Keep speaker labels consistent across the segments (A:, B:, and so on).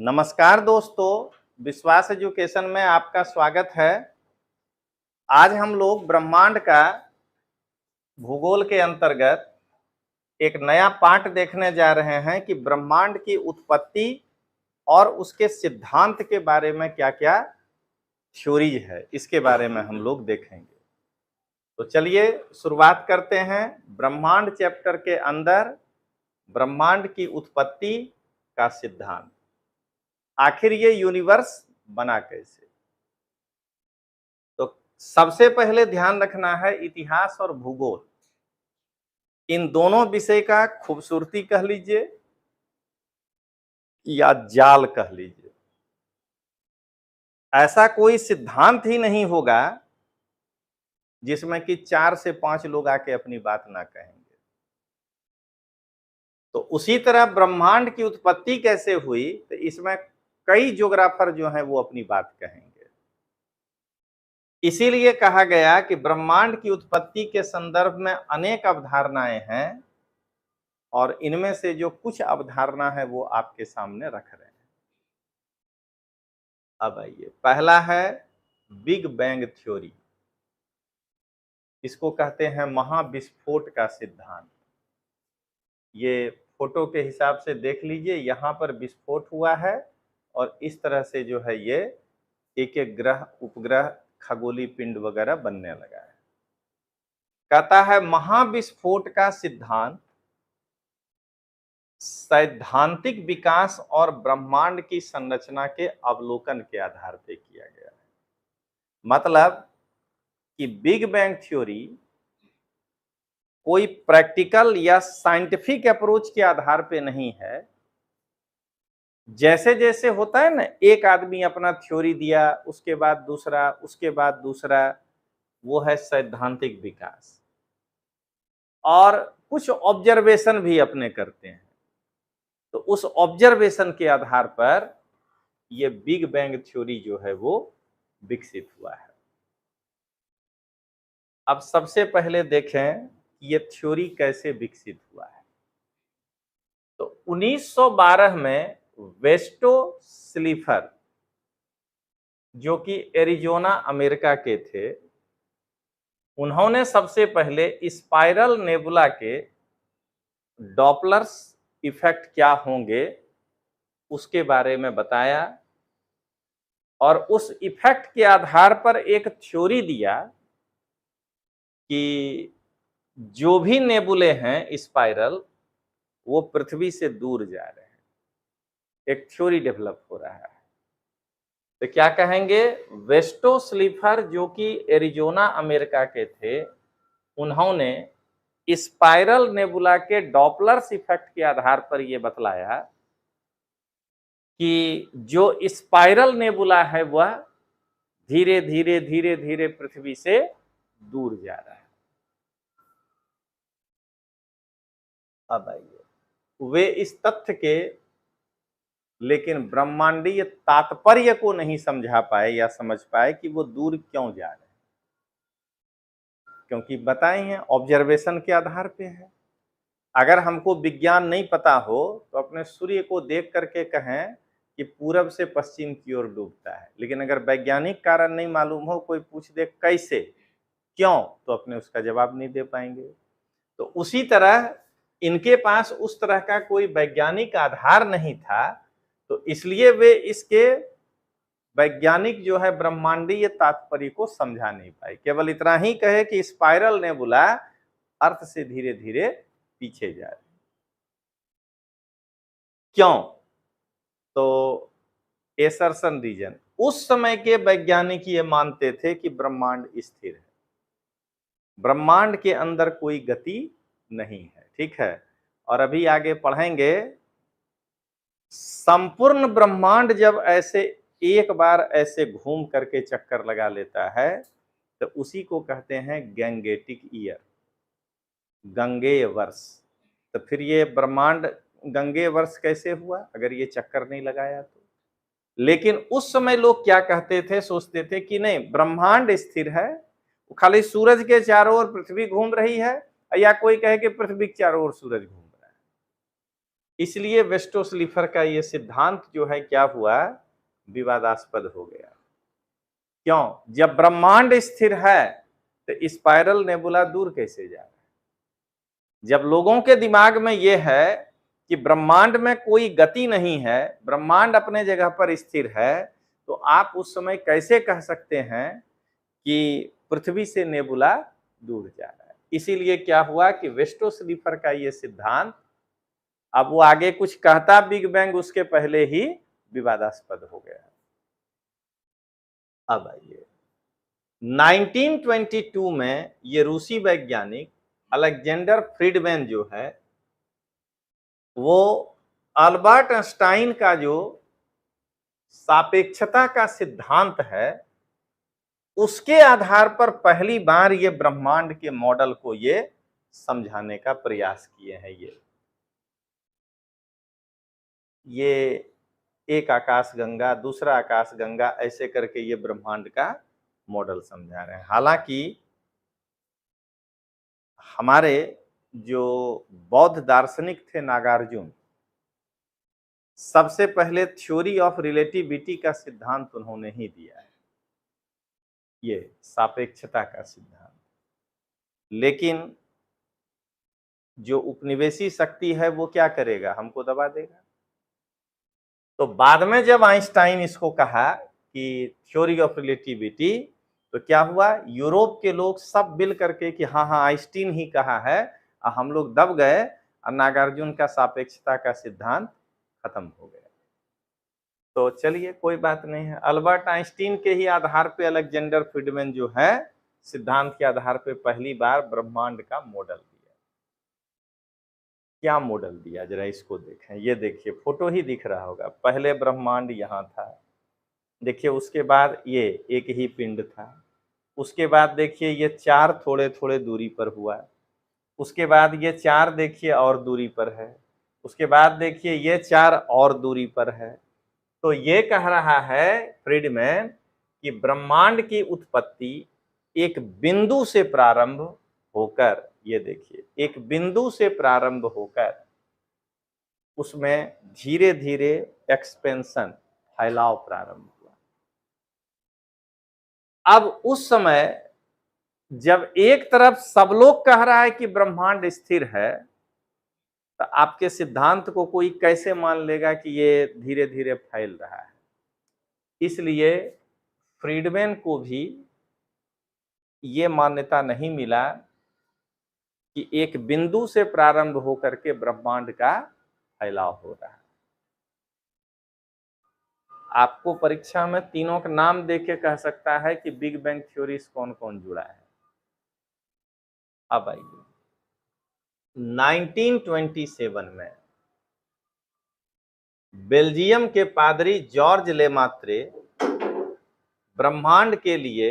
A: नमस्कार दोस्तों, विश्वास एजुकेशन में आपका स्वागत है। आज हम लोग ब्रह्मांड का भूगोल के अंतर्गत एक नया पाठ देखने जा रहे हैं कि ब्रह्मांड की उत्पत्ति और उसके सिद्धांत के बारे में क्या-क्या थ्योरीज है, इसके बारे में हम लोग देखेंगे। तो चलिए शुरुआत करते हैं। ब्रह्मांड चैप्टर के अंदर ब्रह्मांड की उत्पत्ति का सिद्धांत, आखिर ये यूनिवर्स बना कैसे। तो सबसे पहले ध्यान रखना है इतिहास और भूगोल, इन दोनों विषय का खूबसूरती कह लीजिए या जाल कह लीजिए। ऐसा कोई सिद्धांत ही नहीं होगा जिसमें कि 4 से 5 लोग आके अपनी बात ना कहेंगे। तो उसी तरह ब्रह्मांड की उत्पत्ति कैसे हुई, तो इसमें कई ज्योग्राफर जो हैं वो अपनी बात कहेंगे। इसीलिए कहा गया कि ब्रह्मांड की उत्पत्ति के संदर्भ में अनेक अवधारणाएं हैं और इनमें से जो कुछ अवधारणा है वो आपके सामने रख रहे हैं। अब आइए, पहला है बिग बैंग थ्योरी। इसको कहते हैं महाविस्फोट का सिद्धांत। ये फोटो के हिसाब से देख लीजिए, यहाँ पर विस्फोट हुआ है और इस तरह से जो है ये एक एक ग्रह, उपग्रह, खगोलीय पिंड वगैरह बनने लगा है। कहता है महाविस्फोट का सिद्धांत सैद्धांतिक विकास और ब्रह्मांड की संरचना के अवलोकन के आधार पर किया गया है। मतलब कि बिग बैंग थ्योरी कोई प्रैक्टिकल या साइंटिफिक अप्रोच के आधार पे नहीं है। जैसे जैसे होता है ना, एक आदमी अपना थ्योरी दिया, उसके बाद दूसरा, उसके बाद दूसरा, वो है सैद्धांतिक विकास। और कुछ ऑब्जर्वेशन भी अपने करते हैं, तो उस ऑब्जर्वेशन के आधार पर ये बिग बैंग थ्योरी जो है वो विकसित हुआ है। अब सबसे पहले देखें कि ये थ्योरी कैसे विकसित हुआ है। तो 1912 में वेस्टो स्लीफर, जो कि एरिजोना अमेरिका के थे, उन्होंने सबसे पहले स्पाइरल नेबुला के डॉपलर्स इफेक्ट क्या होंगे उसके बारे में बताया और उस इफेक्ट के आधार पर एक थ्योरी दिया कि जो भी नेबुले हैं स्पाइरल, वो पृथ्वी से दूर जा रहे हैं। एक थ्योरी डेवलप हो रहा है। तो क्या कहेंगे, वेस्टो स्लीफर जो कि एरिजोना अमेरिका के थे, उन्होंने स्पाइरल नेबुला के डॉपलर्स इफेक्ट के आधार पर यह बतलाया कि जो स्पाइरल नेबुला है वह धीरे धीरे धीरे धीरे पृथ्वी से दूर जा रहा है। अब आइए, वे इस तथ्य के लेकिन ब्रह्मांडीय तात्पर्य को नहीं समझा पाए या समझ पाए कि वो दूर क्यों जा रहे हैं, क्योंकि बताए हैं ऑब्जर्वेशन के आधार पे है। अगर हमको विज्ञान नहीं पता हो तो अपने सूर्य को देख करके कहें कि पूरब से पश्चिम की ओर डूबता है, लेकिन अगर वैज्ञानिक कारण नहीं मालूम हो, कोई पूछ दे कैसे, क्यों, तो अपने उसका जवाब नहीं दे पाएंगे। तो उसी तरह इनके पास उस तरह का कोई वैज्ञानिक आधार नहीं था, तो इसलिए वे इसके वैज्ञानिक जो है ब्रह्मांडीय तात्पर्य को समझा नहीं पाए। केवल इतना ही कहे कि स्पाइरल नेबुला अर्थ से धीरे धीरे पीछे जा रहे। क्यों? तो एसर्शन रीजन, उस समय के वैज्ञानिक ये मानते थे कि ब्रह्मांड स्थिर है, ब्रह्मांड के अंदर कोई गति नहीं है। ठीक है, और अभी आगे पढ़ेंगे। संपूर्ण ब्रह्मांड जब ऐसे एक बार ऐसे घूम करके चक्कर लगा लेता है तो उसी को कहते हैं गैंगेटिक ईयर, गंगेय वर्ष। तो फिर ये ब्रह्मांड गंगेय वर्ष कैसे हुआ अगर ये चक्कर नहीं लगाया तो। लेकिन उस समय लोग क्या कहते थे, सोचते थे कि नहीं, ब्रह्मांड स्थिर है, खाली सूरज के चारों ओर पृथ्वी घूम रही है, या कोई कहे कि पृथ्वी के चारों ओर सूरज घूम रहा है। इसलिए वेस्टो स्लीफर का ये सिद्धांत जो है क्या हुआ, विवादास्पद हो गया। क्यों? जब ब्रह्मांड स्थिर है तो स्पाइरल नेबुला दूर कैसे जा रहा है? जब लोगों के दिमाग में यह है कि ब्रह्मांड में कोई गति नहीं है, ब्रह्मांड अपने जगह पर स्थिर है, तो आप उस समय कैसे कह सकते हैं कि पृथ्वी से नेबुला दूर जा रहा है? इसीलिए क्या हुआ कि वेस्टो स्लीफर का यह सिद्धांत, अब वो आगे कुछ कहता बिग बैंग, उसके पहले ही विवादास्पद हो गया। अब आइए 1922 में ये रूसी वैज्ञानिक अलेक्जेंडर फ्रीडमैन जो है, वो अल्बर्ट आइंस्टाइन का जो सापेक्षता का सिद्धांत है, उसके आधार पर पहली बार ये ब्रह्मांड के मॉडल को ये समझाने का प्रयास किए हैं। ये एक आकाशगंगा, दूसरा आकाशगंगा, ऐसे करके ये ब्रह्मांड का मॉडल समझा रहे हैं। हालांकि हमारे जो बौद्ध दार्शनिक थे नागार्जुन, सबसे पहले थ्योरी ऑफ रिलेटिविटी का सिद्धांत उन्होंने ही दिया है, ये सापेक्षता का सिद्धांत। लेकिन जो उपनिवेशी शक्ति है वो क्या करेगा, हमको दबा देगा। तो बाद में जब आइंस्टाइन इसको कहा कि थ्योरी ऑफ रिलेटिविटी, तो क्या हुआ, यूरोप के लोग सब मिल करके कि हाँ हाँ आइंस्टीन ही कहा है, और हम लोग दब गए और नागार्जुन का सापेक्षता का सिद्धांत खत्म हो गया। तो चलिए कोई बात नहीं है, अल्बर्ट आइंस्टीन के ही आधार पे अलेक्जेंडर फ्रीडमैन जो है सिद्धांत के आधार पे पहली बार ब्रह्मांड का मॉडल दिया। क्या मॉडल दिया, जरा इसको देखें। ये देखिए फोटो ही दिख रहा होगा, पहले ब्रह्मांड यहाँ था, देखिए उसके बाद ये एक ही पिंड था, उसके बाद देखिए ये चार थोड़े थोड़े दूरी पर हुआ, उसके बाद ये चार देखिए और दूरी पर है, उसके बाद देखिए ये चार और दूरी पर है। तो ये कह रहा है फ्रीडमैन कि ब्रह्मांड की उत्पत्ति एक बिंदु से प्रारंभ होकर, ये देखिए एक बिंदु से प्रारंभ होकर उसमें धीरे धीरे एक्सपेंशन, फैलाव प्रारंभ हुआ। अब उस समय जब एक तरफ सब लोग कह रहा है कि ब्रह्मांड स्थिर है, तो आपके सिद्धांत को कोई कैसे मान लेगा कि ये धीरे धीरे फैल रहा है। इसलिए फ्रीडमैन को भी ये मान्यता नहीं मिला कि एक बिंदु से प्रारंभ होकर के ब्रह्मांड का फैलाव हो रहा है। आपको परीक्षा में तीनों का नाम देके कह सकता है कि बिग बैंग थ्योरी से कौन कौन जुड़ा है। अब आइए 1927 में बेल्जियम के पादरी जॉर्ज लेमात्रे ब्रह्मांड के लिए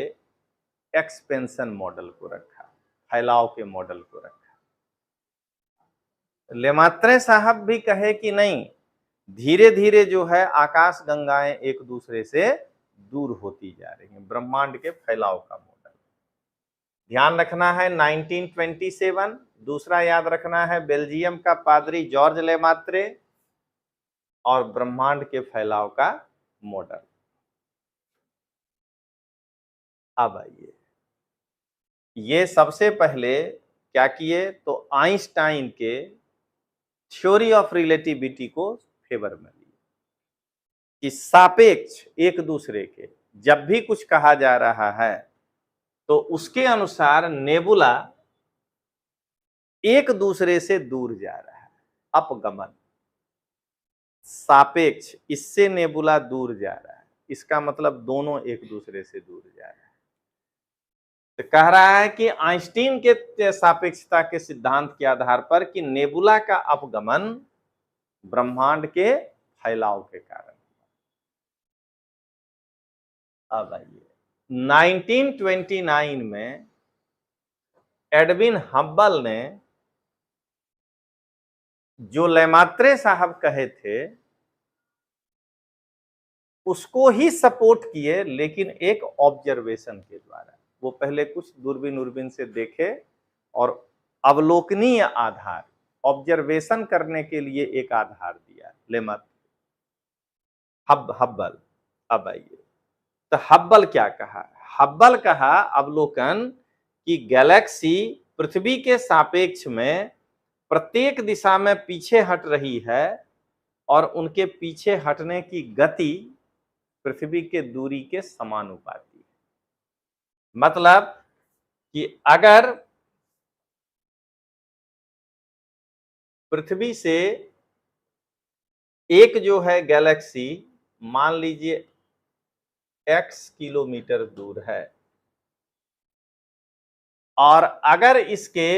A: एक्सपेंशन मॉडल को रखा, फैलाव के मॉडल को रखा। लेमात्रे साहब भी कहे कि नहीं, धीरे धीरे जो है आकाश गंगाएं एक दूसरे से दूर होती जा रही हैं, ब्रह्मांड के फैलाव का मॉडल। ध्यान रखना है 1927, दूसरा याद रखना है बेल्जियम का पादरी जॉर्ज लेमात्रे, और ब्रह्मांड के फैलाव का मॉडल। अब आइए, ये सबसे पहले क्या किए, तो आइंस्टाइन के थ्योरी ऑफ रिलेटिविटी को फेवर में लिए कि सापेक्ष एक दूसरे के, जब भी कुछ कहा जा रहा है तो उसके अनुसार नेबुला एक दूसरे से दूर जा रहा है, अपगमन, सापेक्ष, इससे नेबुला दूर जा रहा है, इसका मतलब दोनों एक दूसरे से दूर जा रहे हैं। तो कह रहा है कि आइंस्टीन के सापेक्षता के सिद्धांत के आधार पर कि नेबुला का अपगमन ब्रह्मांड के फैलाव के कारण। अब आइए 1929 में एडविन हब्बल ने जो लेमात्रे साहब कहे थे उसको ही सपोर्ट किए, लेकिन एक ऑब्जर्वेशन के द्वारा। वो पहले कुछ दूरबीन उर्बीन से देखे और अवलोकनीय आधार, ऑब्जर्वेशन करने के लिए एक आधार दिया, ले मत हब्बल। अब आइए, तो हब्बल क्या कहा? हब्बल कहा अवलोकन कि गैलेक्सी पृथ्वी के सापेक्ष में प्रत्येक दिशा में पीछे हट रही है और उनके पीछे हटने की गति पृथ्वी के दूरी के समानुपाती है। मतलब कि अगर पृथ्वी से एक जो है गैलेक्सी मान लीजिए x किलोमीटर दूर है और अगर इसके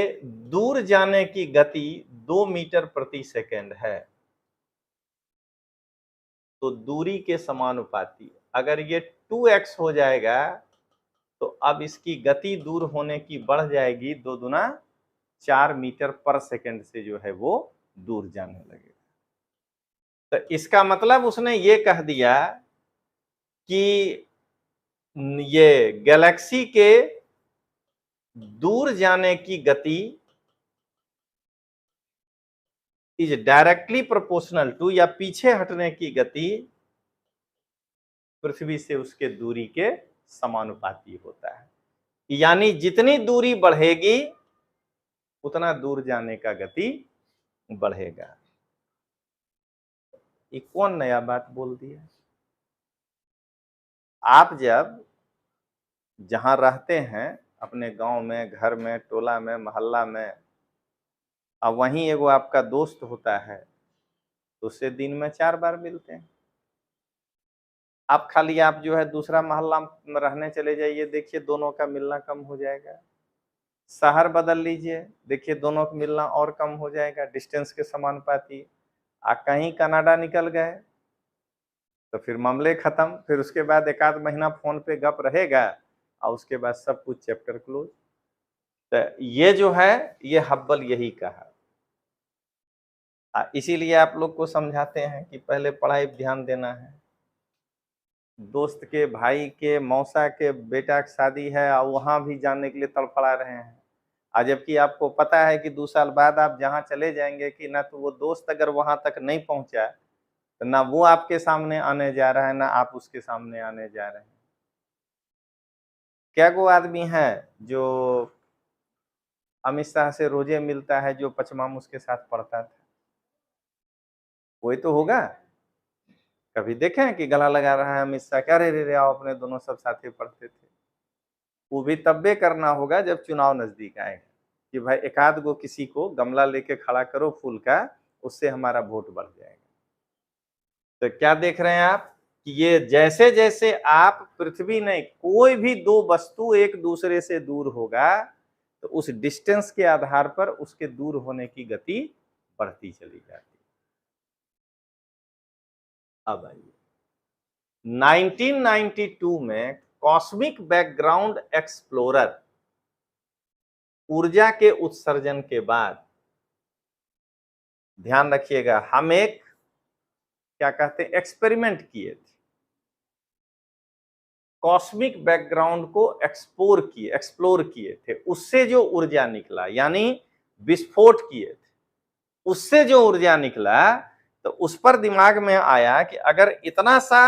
A: दूर जाने की गति 2 मीटर प्रति सेकेंड है तो दूरी के समानुपाती। अगर ये 2x हो जाएगा तो अब इसकी गति दूर होने की बढ़ जाएगी 2 दूना 4 मीटर पर सेकेंड से जो है वो दूर जाने लगेगा। तो इसका मतलब उसने ये कह दिया कि ये गैलेक्सी के दूर जाने की गति इज डायरेक्टली प्रोपोर्शनल टू, या पीछे हटने की गति पृथ्वी से उसके दूरी के समानुपाती होता है। यानी जितनी दूरी बढ़ेगी उतना दूर जाने का गति बढ़ेगा। ये कौन नया बात बोल दिया? आप जब जहां रहते हैं अपने गांव में, घर में, टोला में, मोहल्ला में, अब वहीं एगो आपका दोस्त होता है तो उससे दिन में 4 बार मिलते हैं। आप खाली आप जो है दूसरा मोहल्ला में रहने चले जाइए, देखिए दोनों का मिलना कम हो जाएगा। शहर बदल लीजिए, देखिए दोनों का मिलना और कम हो जाएगा डिस्टेंस के समानुपाती। कहीं कनाडा निकल गए तो फिर मामले खत्म, फिर उसके बाद 1 आध महीना फोन पे गप रहेगा और उसके बाद सब कुछ चैप्टर क्लोज। तो ये जो है ये हब्बल यही कहा। इसीलिए आप लोग को समझाते हैं कि पहले पढ़ाई पे ध्यान देना है। दोस्त के भाई के मौसा के बेटा की शादी है और वहां भी जाने के लिए तड़फड़ा रहे हैं, जबकि आपको पता है कि 2 साल बाद आप जहां चले जाएंगे कि ना तो वो दोस्त अगर वहां तक नहीं पहुंचा तो ना वो आपके सामने आने जा रहा है ना आप उसके सामने आने जा रहे हैं। क्या वो आदमी है जो अमित शाह से रोजे मिलता है, जो पचमाम उसके साथ पढ़ता था? कोई तो होगा। कभी देखें कि गला लगा रहा है अमित शाह, क्या रे रे रे आओ अपने दोनों सब साथी पढ़ते थे? वो भी तब्बे करना होगा जब चुनाव नजदीक आएगा कि भाई 1 आध गो किसी को गमला लेके खड़ा करो फूल का, उससे हमारा वोट बढ़ जाएगा। तो क्या देख रहे हैं आप कि ये जैसे जैसे आप पृथ्वी नहीं, कोई भी 2 वस्तु एक दूसरे से दूर होगा तो उस डिस्टेंस के आधार पर उसके दूर होने की गति बढ़ती चली जाती है। अब आइए 1992 में कॉस्मिक बैकग्राउंड एक्सप्लोरर ऊर्जा के उत्सर्जन के बाद, ध्यान रखिएगा, हम एक क्या कहते हैं एक्सपेरिमेंट किए थे। कॉस्मिक बैकग्राउंड को एक्सप्लोर किए थे, उससे जो ऊर्जा निकला, यानी विस्फोट किए थे, उससे जो ऊर्जा निकला तो उस पर दिमाग में आया कि अगर इतना सा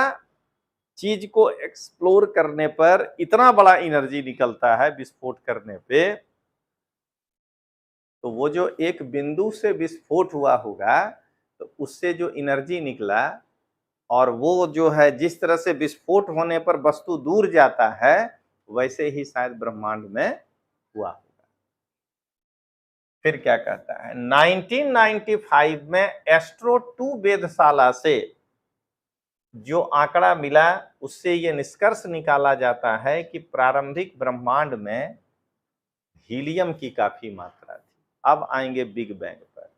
A: चीज को एक्सप्लोर करने पर इतना बड़ा एनर्जी निकलता है विस्फोट करने पे, तो वो जो एक बिंदु से विस्फोट हुआ होगा तो उससे जो एनर्जी निकला और वो जो है जिस तरह से विस्फोट होने पर वस्तु दूर जाता है वैसे ही शायद ब्रह्मांड में हुआ होगा। फिर क्या कहता है 1995 में एस्ट्रो 2 वेधशाला से जो आंकड़ा मिला उससे ये निष्कर्ष निकाला जाता है कि प्रारंभिक ब्रह्मांड में हीलियम की काफी मात्रा थी। अब आएंगे बिग बैंग पर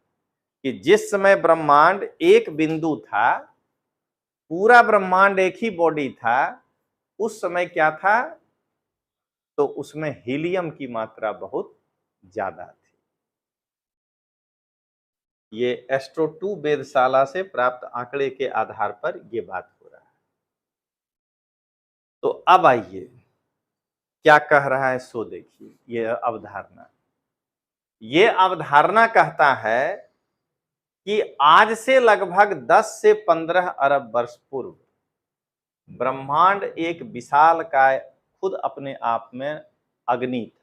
A: कि जिस समय ब्रह्मांड एक बिंदु था, पूरा ब्रह्मांड एक ही बॉडी था, उस समय क्या था? तो उसमें हीलियम की मात्रा बहुत ज्यादा थी। ये एस्ट्रो 2 वेधशाला से प्राप्त आंकड़े के आधार पर यह बात हो रहा है। तो अब आइए क्या कह रहा है सो देखिए। ये अवधारणा कहता है कि आज से लगभग 10 से 15 अरब वर्ष पूर्व ब्रह्मांड एक विशालकाय खुद अपने आप में अग्नि था।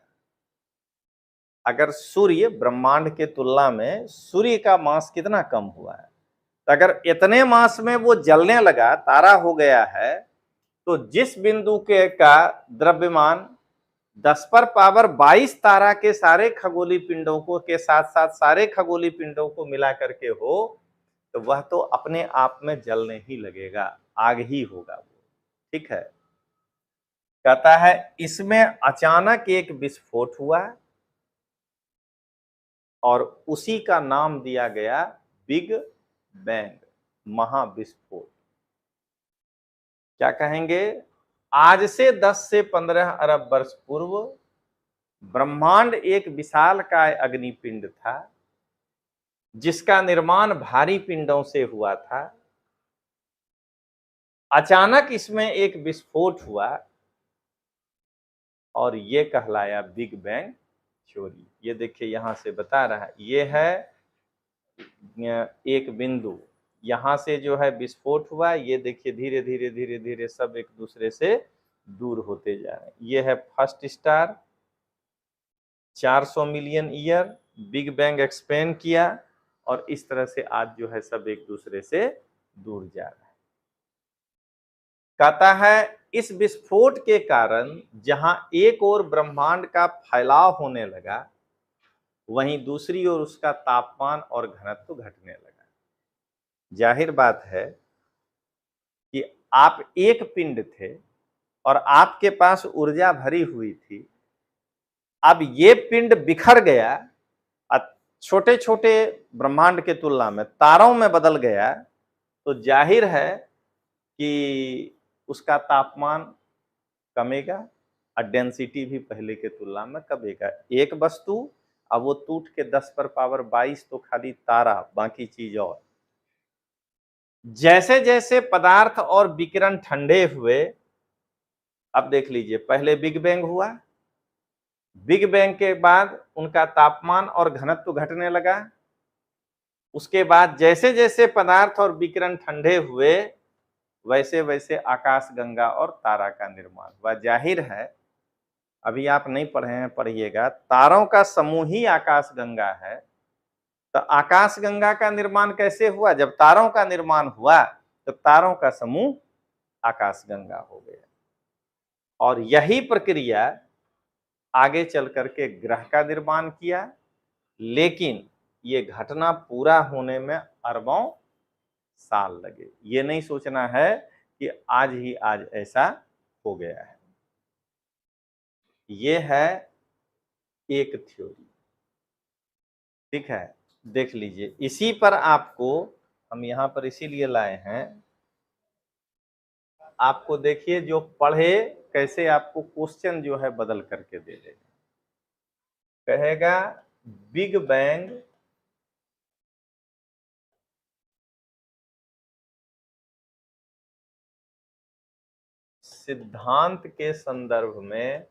A: अगर सूर्य ब्रह्मांड के तुलना में सूर्य का मास कितना कम हुआ है, तो अगर इतने मास में वो जलने लगा, तारा हो गया है, तो जिस बिंदु के का द्रव्यमान 10 पर पावर 22 तारा के सारे खगोलीय पिंडों को के साथ साथ सारे खगोलीय पिंडों को मिला करके हो, तो वह तो अपने आप में जलने ही लगेगा, आग ही होगा वो। ठीक है। कहता है इसमें अचानक एक विस्फोट हुआ और उसी का नाम दिया गया बिग बैंग, महाविस्फोट। क्या कहेंगे? आज से 10 से 15 अरब वर्ष पूर्व ब्रह्मांड एक विशालकाय अग्निपिंड था, जिसका निर्माण भारी पिंडों से हुआ था। अचानक इसमें एक विस्फोट हुआ और ये कहलाया बिग बैंग थ्योरी। ये देखिए यहां से बता रहा है, ये है एक बिंदु, यहां से जो है विस्फोट हुआ, ये देखिए धीरे धीरे धीरे धीरे सब एक दूसरे से दूर होते जा रहे हैं। ये है first star, 400 million year big bang expand किया और इस तरह से आज जो है सब एक दूसरे से दूर जा रहा है। कहता है इस विस्फोट के कारण जहां एक ओर ब्रह्मांड का फैलाव होने लगा, वहीं दूसरी ओर उसका तापमान और घनत्व घटने लगा। जाहिर बात है कि आप एक पिंड थे और आपके पास ऊर्जा भरी हुई थी, अब ये पिंड बिखर गया, छोटे छोटे ब्रह्मांड के तुलना में तारों में बदल गया, तो जाहिर है कि उसका तापमान कमेगा और डेंसिटी भी पहले के तुलना में कमेगा। एक वस्तु, अब वो टूट के 10 पर पावर 22 तो खाली तारा, बाकी चीज और। जैसे जैसे पदार्थ और विकिरण ठंडे हुए, अब देख लीजिए पहले बिग बैंग हुआ, बिग बैंग के बाद उनका तापमान और घनत्व घटने लगा। उसके बाद जैसे जैसे पदार्थ और विकिरण ठंडे हुए, वैसे वैसे आकाश गंगा और तारा का निर्माण हुआ। जाहिर है, अभी आप नहीं पढ़े हैं, पढ़िएगा, तारों का समूह ही आकाश गंगा है। तो आकाश गंगा का निर्माण कैसे हुआ? जब तारों का निर्माण हुआ तो तारों का समूह आकाश गंगा हो गया। और यही प्रक्रिया आगे चल करके ग्रह का निर्माण किया, लेकिन ये घटना पूरा होने में अरबों साल लगे। ये नहीं सोचना है कि आज ही आज ऐसा हो गया है। ये है एक थ्योरी। ठीक है, देख लीजिए, इसी पर आपको हम यहां पर इसीलिए लाए हैं, आपको देखिए जो पढ़े कैसे आपको क्वेश्चन जो है बदल करके दे देगा। कहेगा बिग बैंग सिद्धांत के संदर्भ में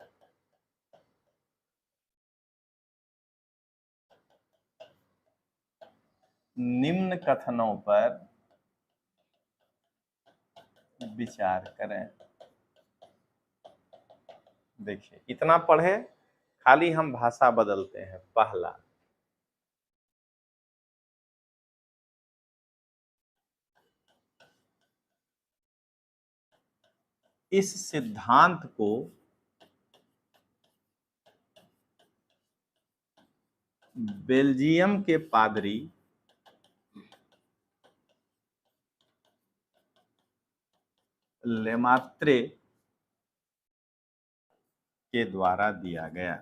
A: निम्न कथनों पर विचार करें। देखिए इतना पढ़े, खाली हम भाषा बदलते हैं। पहला, इस सिद्धांत को बेल्जियम के पादरी लेमात्रे के द्वारा दिया गया।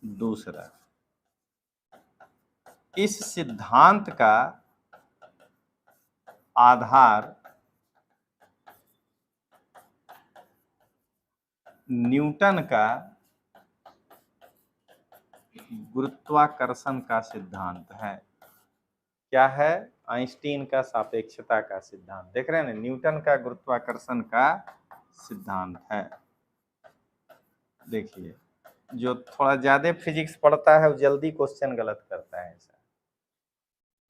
A: दूसरा, इस सिद्धांत का आधार न्यूटन का गुरुत्वाकर्षण का सिद्धांत है। क्या है? आइंस्टीन का सापेक्षता का सिद्धांत। देख रहे हैं ना, न्यूटन का गुरुत्वाकर्षण का सिद्धांत है। देखिए जो थोड़ा ज्यादा फिजिक्स पढ़ता है वो जल्दी क्वेश्चन गलत करता है ऐसा।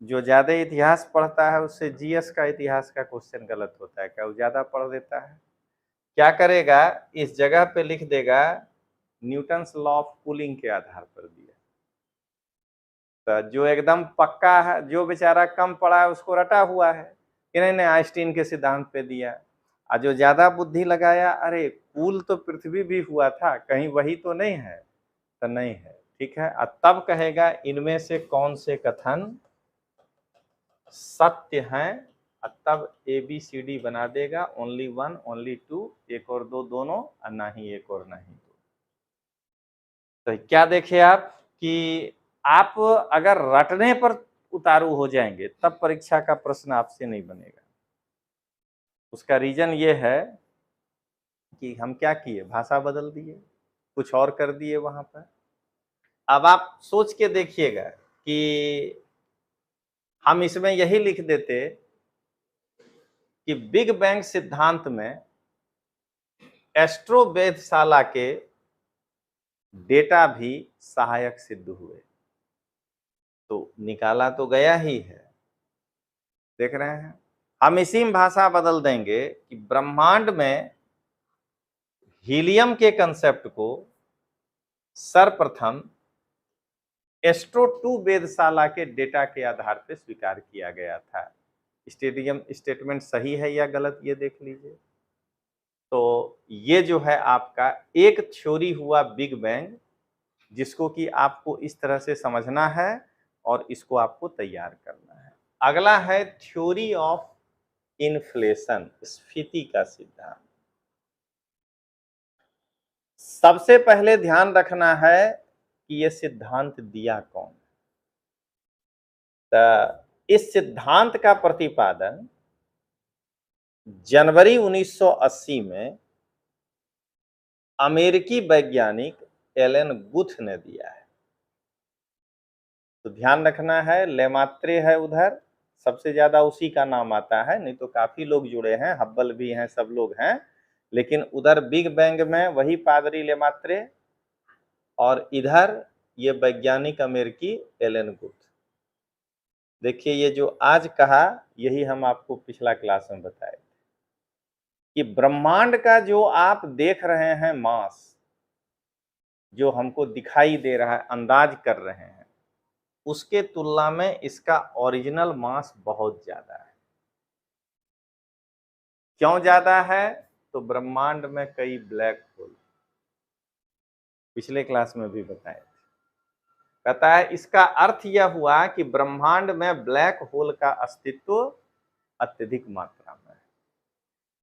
A: जो ज्यादा इतिहास पढ़ता है उससे जीएस का इतिहास का क्वेश्चन गलत होता है। क्या वो ज्यादा पढ़ देता है, क्या करेगा, इस जगह पे लिख देगा न्यूटन्स लॉ ऑफ कूलिंग के आधार पर दिया। तो जो एकदम पक्का है, जो बेचारा कम पढ़ा है उसको रटा हुआ है कि नहीं नहीं आइंस्टीन के सिद्धांत पे दिया। और जो ज्यादा बुद्धि लगाया, अरे कूल तो पृथ्वी भी हुआ था, कहीं वही तो नहीं है, तो नहीं है, ठीक है। और तब कहेगा इनमें से कौन से कथन सत्य हैं, और तब ABCD बना देगा, ओनली 1 ओनली 2, एक और दो दोनों, और ना ही एक और ना ही दो। तो क्या देखे आप कि आप अगर रटने पर उतारू हो जाएंगे तब परीक्षा का प्रश्न आपसे नहीं बनेगा। उसका रीजन ये है कि हम क्या किए, भाषा बदल दिए, कुछ और कर दिए वहां पर। अब आप सोच के देखिएगा कि हम इसमें यही लिख देते कि बिग बैंग सिद्धांत में एस्ट्रो वेधशाला के डेटा भी सहायक सिद्ध हुए, तो निकाला तो गया ही है। देख रहे हैं, हम इसी में भाषा बदल देंगे कि ब्रह्मांड में हीलियम के कंसेप्ट को सर्वप्रथम एस्ट्रो 2 वेधशाला के डेटा के आधार पर स्वीकार किया गया था। स्टेटमेंट सही है या गलत, ये देख लीजिए। तो ये जो है आपका एक थ्योरी हुआ बिग बैंग, जिसको कि आपको इस तरह से समझना है और इसको आपको तैयार करना है। अगला है थ्योरी ऑफ इन्फ्लेशन, स्फीति का सिद्धांत। सबसे पहले ध्यान रखना है कि यह सिद्धांत दिया कौन। तो इस सिद्धांत का प्रतिपादन जनवरी 1980 में अमेरिकी वैज्ञानिक एलन गुथ ने दिया है। तो ध्यान रखना है, लेमात्रे है उधर, सबसे ज्यादा उसी का नाम आता है, नहीं तो काफी लोग जुड़े हैं, हब्बल भी हैं, सब लोग हैं, लेकिन उधर बिग बैंग में वही पादरी लेमात्रे, और इधर ये वैज्ञानिक अमेरिकी एलन गुथ। देखिए ये जो आज कहा, यही हम आपको पिछला क्लास में बताए कि ब्रह्मांड का जो आप देख रहे हैं मास, जो हमको दिखाई दे रहा है, अंदाज कर रहे हैं, उसके तुलना में इसका ओरिजिनल मास बहुत ज्यादा है। क्यों ज्यादा है, तो ब्रह्मांड में कई ब्लैक होल, पिछले क्लास में भी बताए थे। कहता है इसका अर्थ यह हुआ कि ब्रह्मांड में ब्लैक होल का अस्तित्व अत्यधिक मात्रा में है।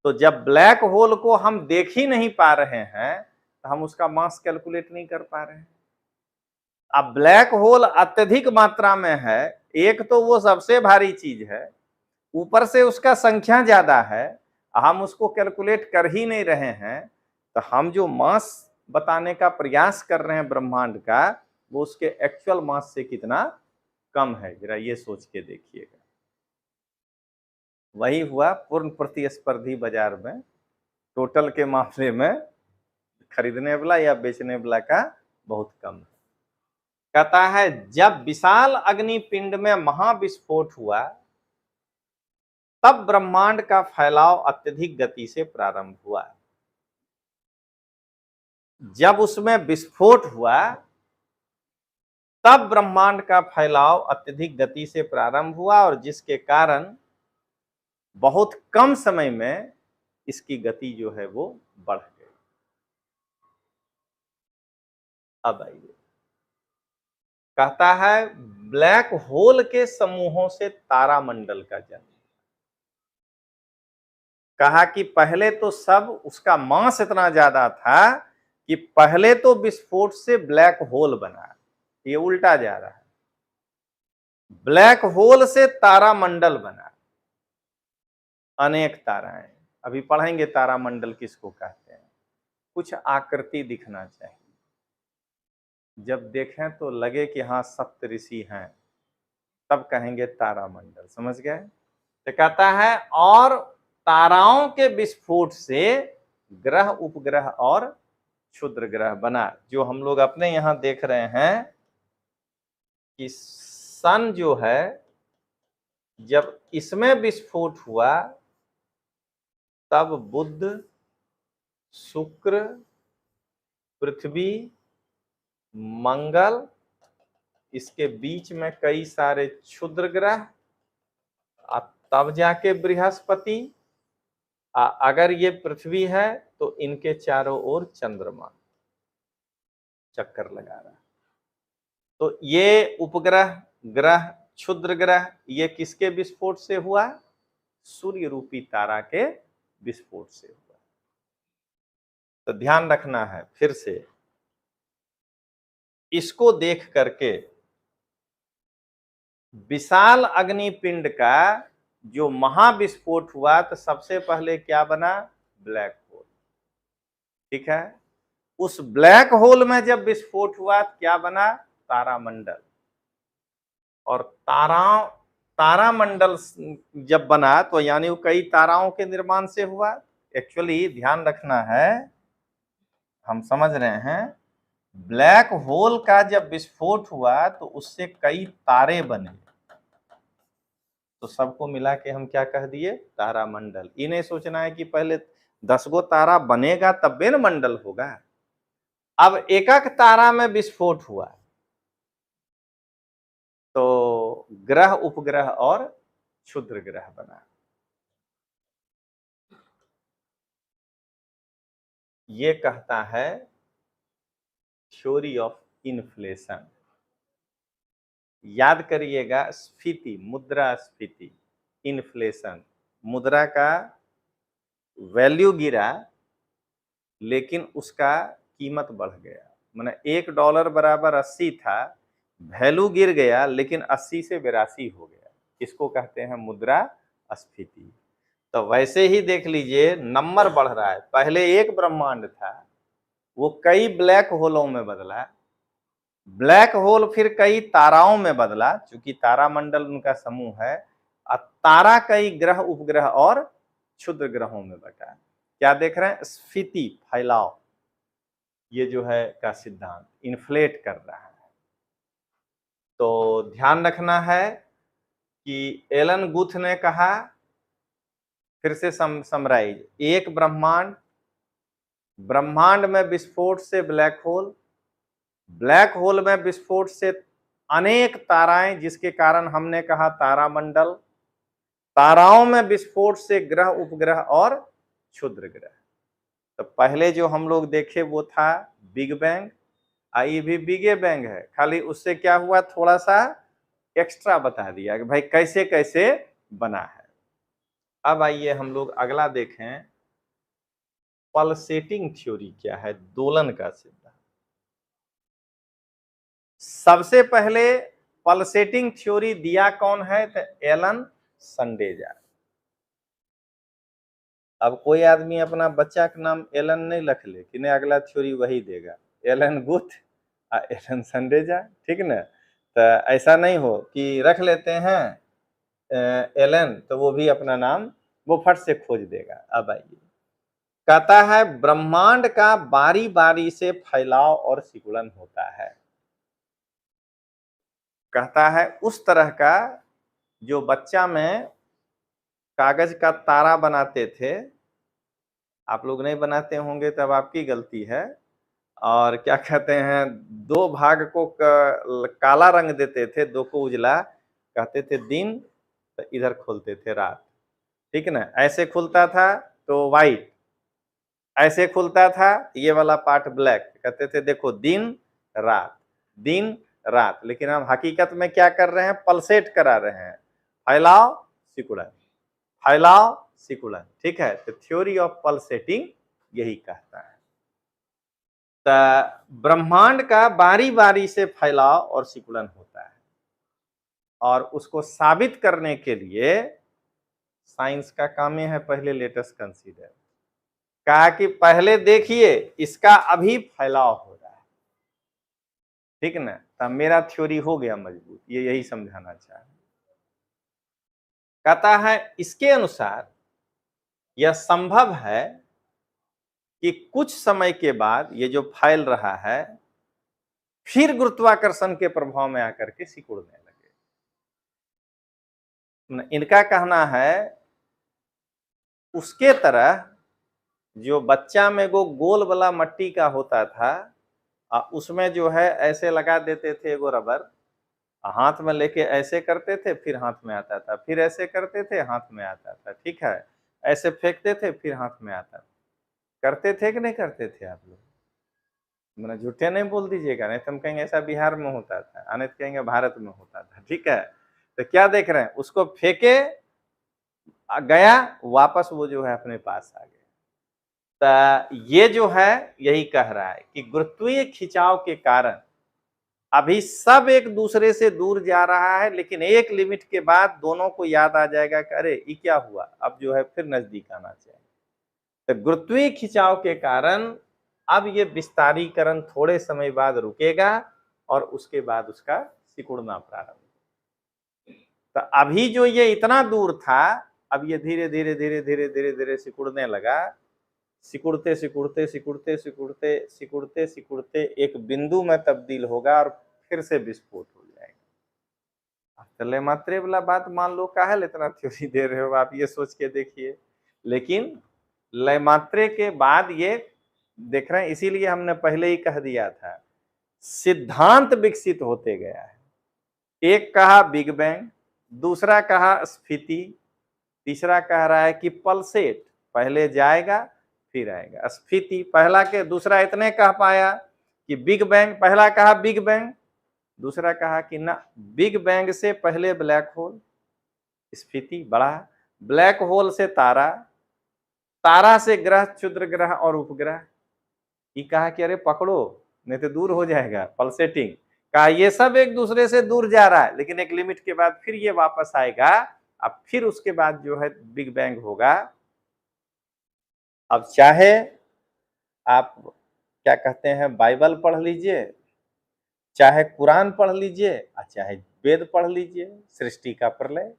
A: तो जब ब्लैक होल को हम देख ही नहीं पा रहे हैं, तो हम उसका मास कैलकुलेट नहीं कर पा रहे हैं। अब ब्लैक होल अत्यधिक मात्रा में है, एक तो वो सबसे भारी चीज है, ऊपर से उसका संख्या ज्यादा है, हम उसको कैलकुलेट कर ही नहीं रहे हैं, तो हम जो मास बताने का प्रयास कर रहे हैं ब्रह्मांड का, वो उसके एक्चुअल मास से कितना कम है, जरा ये सोच के देखिएगा। वही हुआ पूर्ण प्रतिस्पर्धी बाजार में, टोटल के मामले में खरीदने वाला या बेचने वाला का बहुत कम है। कहता है जब विशाल अग्निपिंड में महाविस्फोट हुआ, तब ब्रह्मांड का फैलाव अत्यधिक गति से प्रारंभ हुआ। जब उसमें विस्फोट हुआ, तब ब्रह्मांड का फैलाव अत्यधिक गति से प्रारंभ हुआ, और जिसके कारण बहुत कम समय में इसकी गति जो है वो बढ़ गई। अब आइए, कहता है ब्लैक होल के समूहों से तारामंडल का जन्म। कहा कि पहले तो सब उसका मास इतना ज्यादा था कि पहले तो विस्फोट से ब्लैक होल बना, ये उल्टा जा रहा है। ब्लैक होल से तारामंडल बना, अनेक ताराएं, अभी पढ़ेंगे तारामंडल किसको कहते हैं। कुछ आकृति दिखना चाहिए, जब देखें तो लगे कि हाँ सप्तऋषि हैं, तब कहेंगे तारामंडल, समझ गए। तो कहता है और ताराओं के विस्फोट से ग्रह उपग्रह और क्षुद्र ग्रह बना। जो हम लोग अपने यहाँ देख रहे हैं कि सन जो है, जब इसमें विस्फोट हुआ तब बुध, शुक्र, पृथ्वी, मंगल, इसके बीच में कई सारे क्षुद्र ग्रह, तब जाके बृहस्पति, अगर ये पृथ्वी है तो इनके चारों ओर चंद्रमा चक्कर लगा रहा है। तो ये उपग्रह, ग्रह, क्षुद्र ग्रह, ये किसके विस्फोट से हुआ? सूर्य रूपी तारा के विस्फोट से हुआ। तो ध्यान रखना है फिर से, इसको देख करके विशाल अग्निपिंड का जो महाविस्फोट हुआ तो सबसे पहले क्या बना? Black hole. ठीक है, उस ब्लैक होल में जब विस्फोट हुआ तो क्या बना? तारामंडल। और तारामंडल जब बना तो यानी वो कई ताराओं के निर्माण से हुआ। एक्चुअली ध्यान रखना है, हम समझ रहे हैं, ब्लैक होल का जब विस्फोट हुआ तो उससे कई तारे बने, तो सबको मिला के हम क्या कह दिए? तारामंडल। ये नहीं सोचना है कि पहले 10 गो तारा बनेगा तब बेन मंडल होगा। अब एक एक तारा में विस्फोट हुआ तो ग्रह, उपग्रह और क्षुद्र ग्रह बना। ये कहता है थ्योरी ऑफ इन्फ्लेशन। याद करिएगा, स्फीति, मुद्रा स्फीति, इन्फ्लेशन। मुद्रा का वैल्यू गिरा लेकिन उसका कीमत बढ़ गया, माने $1 बराबर 80 था, वैल्यू गिर गया लेकिन 80 से 82 हो गया। इसको कहते हैं मुद्रा स्फीति। तो वैसे ही देख लीजिए, नंबर बढ़ रहा है। पहले एक ब्रह्मांड था, वो कई ब्लैक होलों में बदला, ब्लैक होल फिर कई ताराओं में बदला, क्योंकि तारामंडल उनका समूह है, और तारा कई ग्रह, उपग्रह और क्षुद्र ग्रहों में बटा। क्या देख रहे हैं? स्फीति, फैलाव, ये जो है का सिद्धांत इन्फ्लेट कर रहा है। तो ध्यान रखना है कि एलन गुथ ने कहा, फिर से समराइज, एक ब्रह्मांड, ब्रह्मांड में विस्फोट से ब्लैक होल, ब्लैक होल में विस्फोट से अनेक ताराएं, जिसके कारण हमने कहा तारामंडल, ताराओं में विस्फोट से ग्रह, उपग्रह और क्षुद्र ग्रह। तो पहले जो हम लोग देखे वो था बिग बैंग, ये भी बिगे बैंग है, खाली उससे क्या हुआ, थोड़ा सा एक्स्ट्रा बता दिया कि भाई कैसे कैसे बना है। अब आइए हम लोग अगला देखें, पल्सेटिंग थ्योरी क्या है, दोलन का सिद्धांत। सबसे पहले पल्सेटिंग थ्योरी दिया कौन है? तो एलन संडेजा। अब कोई आदमी अपना बच्चा का नाम एलन नहीं रख ले कि नहीं अगला थ्योरी वही देगा, एलन गुथ, एलन संडेजा, ठीक ना। तो ऐसा नहीं हो कि रख लेते हैं एलन तो वो भी अपना नाम वो फट से खोज देगा। अब आइए, कहता है ब्रह्मांड का बारी बारी से फैलाव और सिकुड़न होता है। कहता है उस तरह का जो बच्चा में कागज का तारा बनाते थे, आप लोग नहीं बनाते होंगे तब आपकी गलती है, और क्या कहते हैं, 2 भाग को काला रंग देते थे, 2 को उजला, कहते थे दिन, तो इधर खोलते थे रात, ठीक ना। ऐसे खुलता था तो व्हाइट, ऐसे खुलता था ये वाला पार्ट ब्लैक, कहते थे देखो दिन रात, दिन रात। लेकिन हम हकीकत में क्या कर रहे हैं? पल्सेट करा रहे हैं, फैलाव सिकुड़न, फैलाव सिकुड़न, ठीक है। तो थ्योरी ऑफ पल्सेटिंग यही कहता है। तो ब्रह्मांड का बारी बारी से फैलाव और सिकुड़न होता है, और उसको साबित करने के लिए साइंस का काम है पहले लेटेस्ट कंसीडर, कहा कि पहले देखिए इसका अभी फैलाव हो रहा है, ठीक ना, तब मेरा थ्योरी हो गया मजबूत। ये यही समझाना चाह रहे। कहता है इसके अनुसार यह संभव है कि कुछ समय के बाद ये जो फैल रहा है फिर गुरुत्वाकर्षण के प्रभाव में आकर के सिकुड़ने लगे। इनका कहना है उसके तरह जो बच्चा में वो गोल वाला मट्टी का होता था, उसमें जो है ऐसे लगा देते थे वो रबर, हाथ में लेके ऐसे करते थे फिर हाथ में आता था, फिर ऐसे करते थे हाथ में आता था, ठीक है, ऐसे फेंकते थे फिर हाथ में आता था। करते थे कि नहीं करते थे आप लोग? मैंने झूठे नहीं बोल दीजिएगा, नहीं तो हम कहेंगे ऐसा बिहार में होता था, आने तो कहेंगे भारत में होता था, ठीक है। तो क्या देख रहे हैं, उसको फेंके गया, वापस वो जो है अपने पास आ गया। तो ये जो है यही कह रहा है कि गुरुत्वीय खिंचाव के कारण अभी सब एक दूसरे से दूर जा रहा है, लेकिन एक लिमिट के बाद दोनों को याद आ जाएगा कि अरे ये क्या हुआ, अब जो है फिर नजदीक आना चाहिए। तो गुरुत्वीय खिंचाव के कारण अब ये विस्तारीकरण थोड़े समय बाद रुकेगा और उसके बाद उसका सिकुड़ना प्रारंभ। तो अभी जो ये इतना दूर था, अब ये धीरे धीरे धीरे धीरे धीरे धीरे सिकुड़ने लगा। सिकुड़ते सिकुड़ते सिकुड़ते सिकुड़ते सिकुड़ते सिकुड़ते एक बिंदु में तब्दील होगा और फिर से विस्फोट हो जाएगा। तो लेमात्रे वाला बात मान लो, काहे इतना थ्योरी दे रहे हो आप, ये सोच के देखिए। लेकिन लेमात्रे के बाद ये देख रहे हैं, इसीलिए हमने पहले ही कह दिया था सिद्धांत विकसित होते गया है। एक कहा बिग बैंग, दूसरा कहा स्फीति, तीसरा कह रहा है कि पल्सेट, पहले जाएगा फिर आएगा। स्फीति पहला के दूसरा इतने कह पाया कि बिग बैंग, पहला कहा बिग बैंग, दूसरा कहा कि ना बिग बैंग से पहले ब्लैक होल, स्फीति बढ़ा, ब्लैक होल से तारा, तारा से ग्रह, क्षुद्र ग्रह और उपग्रह। ये कहा कि अरे पकड़ो नहीं तो दूर हो जाएगा, पल्सेटिंग। कहा ये सब एक दूसरे से दूर जा रहा है, लेकिन एक लिमिट के बाद फिर ये वापस आएगा। अब फिर उसके बाद जो है बिग बैंग होगा। अब चाहे आप क्या कहते हैं बाइबल पढ़ लीजिए, चाहे कुरान पढ़ लीजिए, और चाहे वेद पढ़ लीजिए, सृष्टि का प्रलय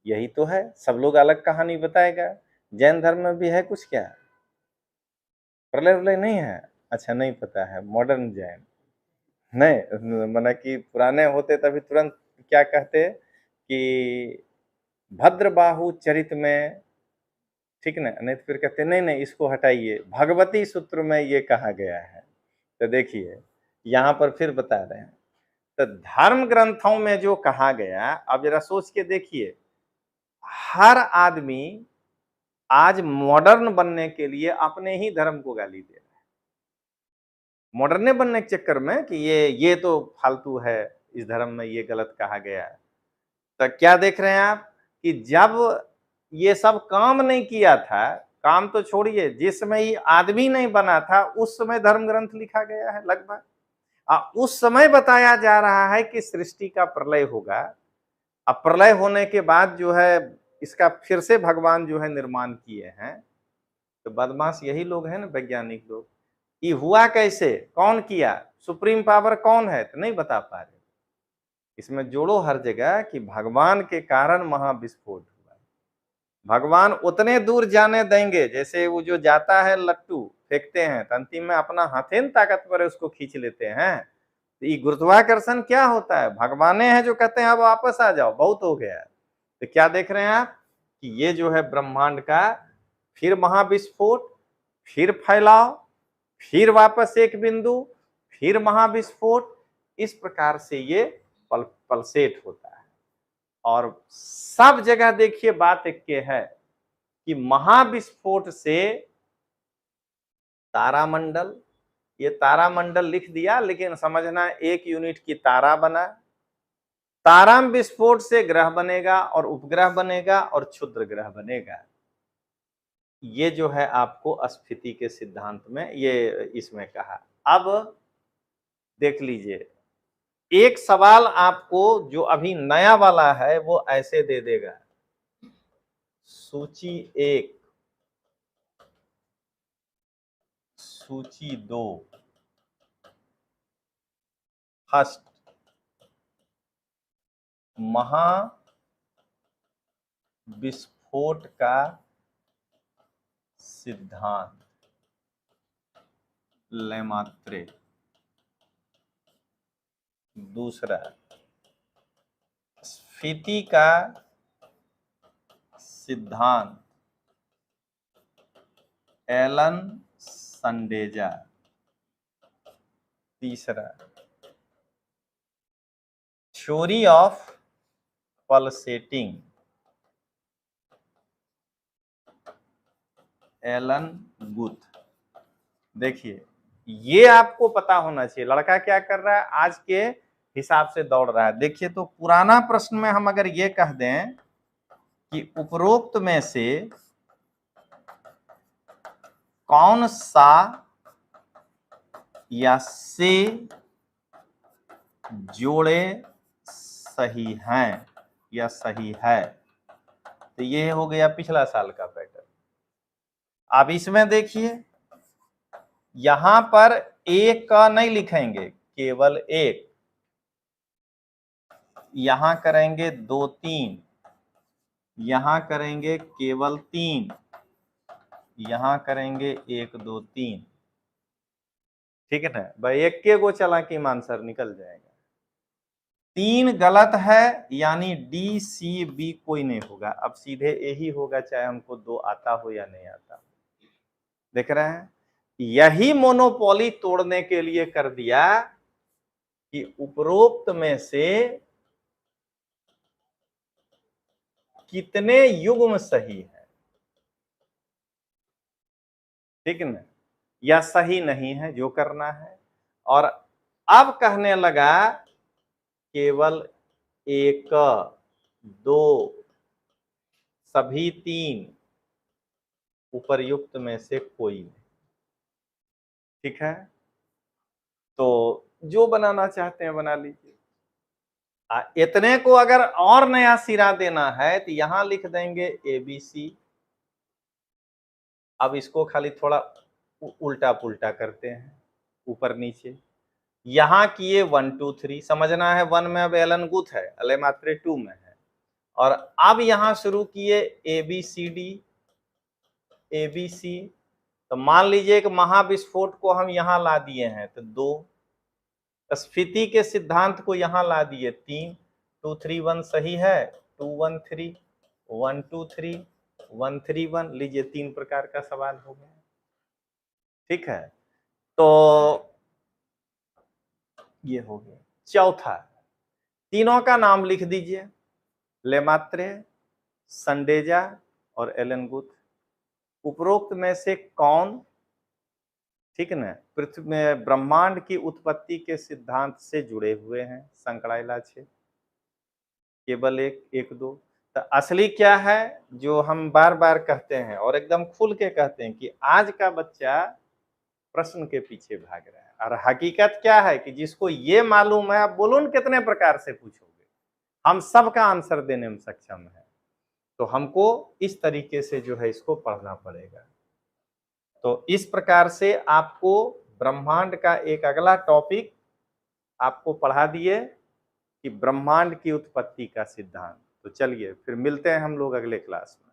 A: यही तो है। सब लोग अलग कहानी बताएगा। जैन धर्म में भी है कुछ क्या प्रलय प्रलय नहीं है? अच्छा नहीं पता है, मॉडर्न जैन नहीं, माना कि पुराने होते तभी तुरंत क्या कहते कि भद्रबाहु चरित में, ठीक ना, नहीं तो फिर कहते नहीं नहीं इसको हटाइए, भगवती सूत्र में ये कहा गया है। तो देखिए यहाँ पर फिर बता रहे हैं, तो धर्म ग्रंथों में जो कहा गया, अब जरा सोच के देखिए, हर आदमी आज मॉडर्न बनने के लिए अपने ही धर्म को गाली दे रहा है। मॉडर्न बनने के चक्कर में कि ये तो फालतू है, इस धर्म में ये गलत कहा गया है। तो क्या देख रहे हैं आप कि जब ये सब काम नहीं किया था, काम तो छोड़िए, जिस समय ये आदमी नहीं बना था उस समय धर्म ग्रंथ लिखा गया है लगभग। उस समय बताया जा रहा है कि सृष्टि का प्रलय होगा। अब प्रलय होने के बाद जो है इसका फिर से भगवान जो है निर्माण किए हैं। तो बदमाश यही लोग हैं ना, वैज्ञानिक लोग। ये हुआ कैसे, कौन किया, सुप्रीम पावर कौन है, तो नहीं बता पा रहे। इसमें जोड़ो हर जगह कि भगवान के कारण महाविस्फोट हुआ। भगवान उतने दूर जाने देंगे, जैसे वो जो जाता है लट्टू फेंकते हैं तो अंतिम में अपना हाथेन ताकतवर है उसको खींच लेते हैं। तो ये गुरुत्वाकर्षण क्या होता है, भगवाने हैं जो कहते हैं अब वापस आ जाओ, बहुत हो गया। तो क्या देख रहे हैं आप कि ये जो है ब्रह्मांड का फिर महाविस्फोट, फिर फैलाव, फिर वापस एक बिंदु, फिर महाविस्फोट, इस प्रकार से ये पल्सेट होता है। और सब जगह देखिए बात एक के है कि महाविस्फोट से तारामंडल, ये तारामंडल लिख दिया लेकिन समझना एक यूनिट की तारा बना। तारा विस्फोट से ग्रह बनेगा और उपग्रह बनेगा और क्षुद्र ग्रह बनेगा। ये जो है आपको स्फीति के सिद्धांत में ये इसमें कहा। अब देख लीजिए, एक सवाल आपको जो अभी नया वाला है वो ऐसे दे देगा, सूची 1, सूची 2, फर्स्ट महाविस्फोट का सिद्धांत, लेमात्रे। दूसरा, स्फीति का सिद्धांत, एलन संडेजा। तीसरा, theory of pulsating, Elon Guth. देखिए, ये आपको पता होना चाहिए लड़का क्या कर रहा है, आज के हिसाब से दौड़ रहा है। देखिए, तो पुराना प्रश्न में हम अगर ये कह दें कि उपरोक्त में से कौन सा या से जोड़े सही हैं या सही है, तो ये हो गया पिछला साल का पैटर्न। अब इसमें देखिए, यहां पर एक का नहीं लिखेंगे, केवल एक। यहां करेंगे 2 3, यहां करेंगे केवल 3, यहां करेंगे 1 2 3। ठीक है ना भाई, एक के गो चालाकी में आंसर निकल जाएगा। 3 गलत है, यानी डी सी बी कोई नहीं होगा। अब सीधे यही होगा, चाहे हमको 2 आता हो या नहीं आता। देख रहे हैं, यही मोनोपोली तोड़ने के लिए कर दिया कि उपरोक्त में से कितने युग्म सही है, ठीक है ना, या सही नहीं है, जो करना है। और अब कहने लगा केवल 1 2 सभी 3 उपर्युक्त में से कोई नहीं। ठीक है, तो जो बनाना चाहते हैं बना लीजिए। इतने को अगर और नया सिरा देना है तो यहां लिख देंगे ABC। अब इसको खाली थोड़ा उल्टा पुल्टा करते हैं, ऊपर नीचे। यहां किए 1 2 3, समझना है 1 में अब एलन गुथ है, लेमात्रे 2 में है। और अब यहां शुरू किए ABCD ABC। तो मान लीजिए कि महाविस्फोट को हम यहां ला दिए हैं तो 2, स्फीति के सिद्धांत को यहां ला दिए 3, 2 3 1 सही है, 2 1 3 1 2 3 1 3 1। लीजिए, 3 प्रकार का सवाल हो गया। ठीक है, तो ये हो गया। चौथा, तीनों का नाम लिख दीजिए, लेमात्रे, संडेजा और एलन गुथ। उपरोक्त में से कौन, ठीक है ना, पृथ्वी में ब्रह्मांड की उत्पत्ति के सिद्धांत से जुड़े हुए हैं। संकड़ाइला 6, केवल 1 1 2। तो असली क्या है, जो हम बार बार कहते हैं और एकदम खुल के कहते हैं कि आज का बच्चा प्रश्न के पीछे भाग रहा है। और हकीकत क्या है कि जिसको ये मालूम है, आप बोलो न कितने प्रकार से पूछोगे, हम सबका आंसर देने में सक्षम है। तो हमको इस तरीके से जो है इसको पढ़ना पड़ेगा। तो इस प्रकार से आपको ब्रह्मांड का एक अगला टॉपिक आपको पढ़ा दिए कि ब्रह्मांड की उत्पत्ति का सिद्धांत। तो चलिए फिर मिलते हैं हम लोग अगले क्लास में।